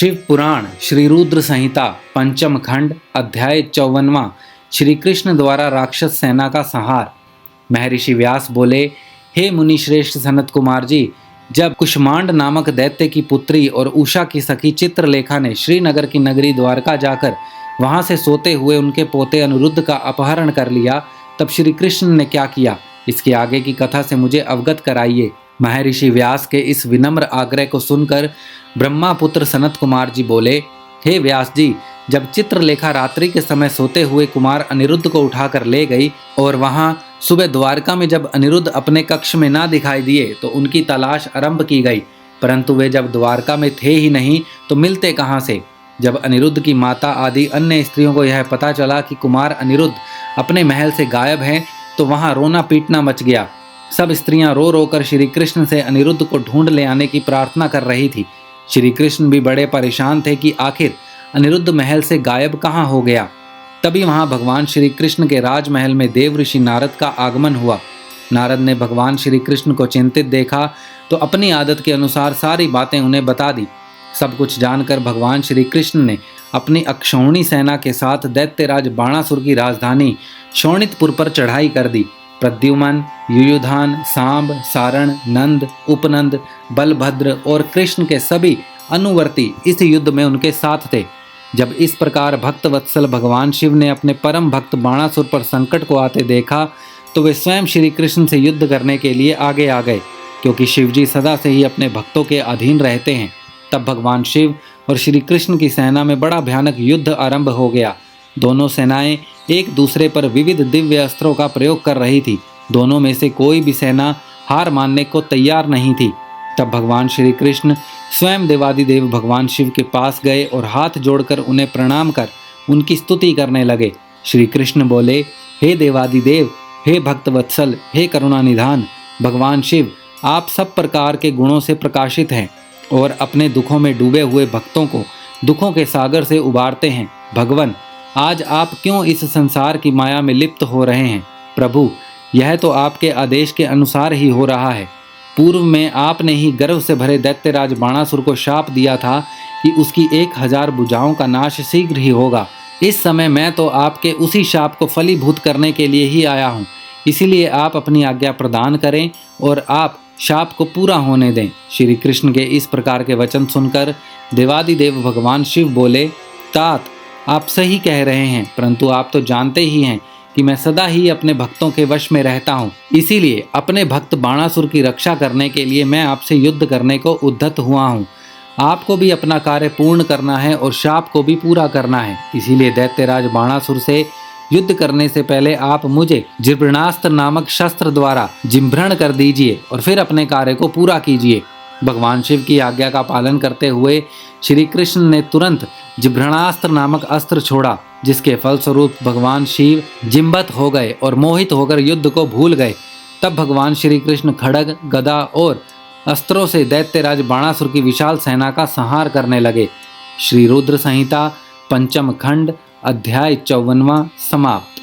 शिव पुराण श्री रुद्र संहिता पंचम खंड अध्याय 54वां। श्री कृष्ण द्वारा राक्षस सेना का संहार। महर्षि व्यास बोले, हे मुनि श्रेष्ठ सनत कुमार जी, जब कुष्मांड नामक दैत्य की पुत्री और उषा की सखी चित्रलेखा ने श्रीनगर की नगरी द्वारका जाकर वहां से सोते हुए उनके पोते अनिरुद्ध का अपहरण कर लिया, तब श्री कृष्ण ने क्या किया, इसके आगे की कथा से मुझे अवगत कराइए। महर्षि व्यास के इस विनम्र आग्रह को सुनकर ब्रह्मापुत्र सनत कुमार जी बोले, हे व्यास जी, जब चित्रलेखा रात्रि के समय सोते हुए कुमार अनिरुद्ध को उठाकर ले गई और वहां सुबह द्वारका में जब अनिरुद्ध अपने कक्ष में ना दिखाई दिए तो उनकी तलाश आरंभ की गई, परंतु वे जब द्वारका में थे ही नहीं तो मिलते कहाँ से। जब अनिरुद्ध की माता आदि अन्य स्त्रियों को यह पता चला कि कुमार अनिरुद्ध अपने महल से गायब हैं तो वहां रोना पीटना मच गया। सब स्त्रियां रो रो कर श्री कृष्ण से अनिरुद्ध को ढूंढ ले आने की प्रार्थना कर रही थी। श्री कृष्ण भी बड़े परेशान थे कि आखिर अनिरुद्ध महल से गायब कहाँ हो गया। तभी वहां भगवान श्री कृष्ण के राजमहल में देव ऋषि नारद का आगमन हुआ। नारद ने भगवान श्री कृष्ण को चिंतित देखा तो अपनी आदत के अनुसार सारी बातें उन्हें बता दी। सब कुछ जानकर भगवान श्री कृष्ण ने अपनी अक्षौणी सेना के साथ दैत्यराज बाणासुर की राजधानी शोणितपुर पर चढ़ाई कर दी। प्रद्युमन, युयुधान, सांब, सारण, नंद, उपनंद, बलभद्र और कृष्ण के सभी अनुवर्ती इस युद्ध में उनके साथ थे। जब इस प्रकार भक्त वत्सल भगवान शिव ने अपने परम भक्त बाणासुर पर संकट को आते देखा तो वे स्वयं श्री कृष्ण से युद्ध करने के लिए आगे आ गए, क्योंकि शिवजी सदा से ही अपने भक्तों के अधीन रहते हैं। तब भगवान शिव और श्री कृष्ण की सेना में बड़ा भयानक युद्ध आरंभ हो गया। दोनों सेनाएं एक दूसरे पर विविध दिव्य अस्त्रों का प्रयोग कर रही थी। दोनों में से कोई भी सेना हार मानने को तैयार नहीं थी। तब भगवान श्री कृष्ण स्वयं देवादिदेव भगवान शिव के पास गए और हाथ जोड़कर उन्हें प्रणाम कर उनकी स्तुति करने लगे। श्री कृष्ण बोले, हे देवादिदेव, हे भक्तवत्सल, हे करुणा निधान भगवान शिव, आप सब प्रकार के गुणों से प्रकाशित हैं और अपने दुखों में डूबे हुए भक्तों को दुखों के सागर से उबारते हैं। भगवान, आज आप क्यों इस संसार की माया में लिप्त हो रहे हैं। प्रभु, यह तो आपके आदेश के अनुसार ही हो रहा है। पूर्व में आपने ही गर्व से भरे दैत्यराज बाणासुर को शाप दिया था कि उसकी 1000 भुजाओं का नाश शीघ्र ही होगा। इस समय मैं तो आपके उसी शाप को फलीभूत करने के लिए ही आया हूँ, इसीलिए आप अपनी आज्ञा प्रदान करें और आप शाप को पूरा होने दें। श्री कृष्ण के इस प्रकार के वचन सुनकर देवादिदेव भगवान शिव बोले, तात, आप सही कह रहे हैं, परंतु आप तो जानते ही हैं कि मैं सदा ही अपने भक्तों के वश में रहता हूँ। इसीलिए अपने भक्त बाणासुर की रक्षा करने के लिए मैं आपसे युद्ध करने को उद्यत हुआ हूँ। आपको भी अपना कार्य पूर्ण करना है और शाप को भी पूरा करना है। इसीलिए दैत्यराज बाणासुर से युद्ध करने से पहले आप मुझे जिब्रणास्त्र नामक शस्त्र द्वारा जिम्भ्रण कर दीजिए और फिर अपने कार्य को पूरा कीजिए। भगवान शिव की आज्ञा का पालन करते हुए श्री कृष्ण ने तुरंत जिब्रणास्त्र नामक अस्त्र छोड़ा, जिसके फलस्वरूप भगवान शिव जिम्बत हो गए और मोहित होकर युद्ध को भूल गए। तब भगवान श्री कृष्ण खड्ग, गदा और अस्त्रों से दैत्यराज बाणासुर की विशाल सेना का संहार करने लगे। श्री रुद्र संहिता पंचम खंड अध्याय 54वां समाप्त।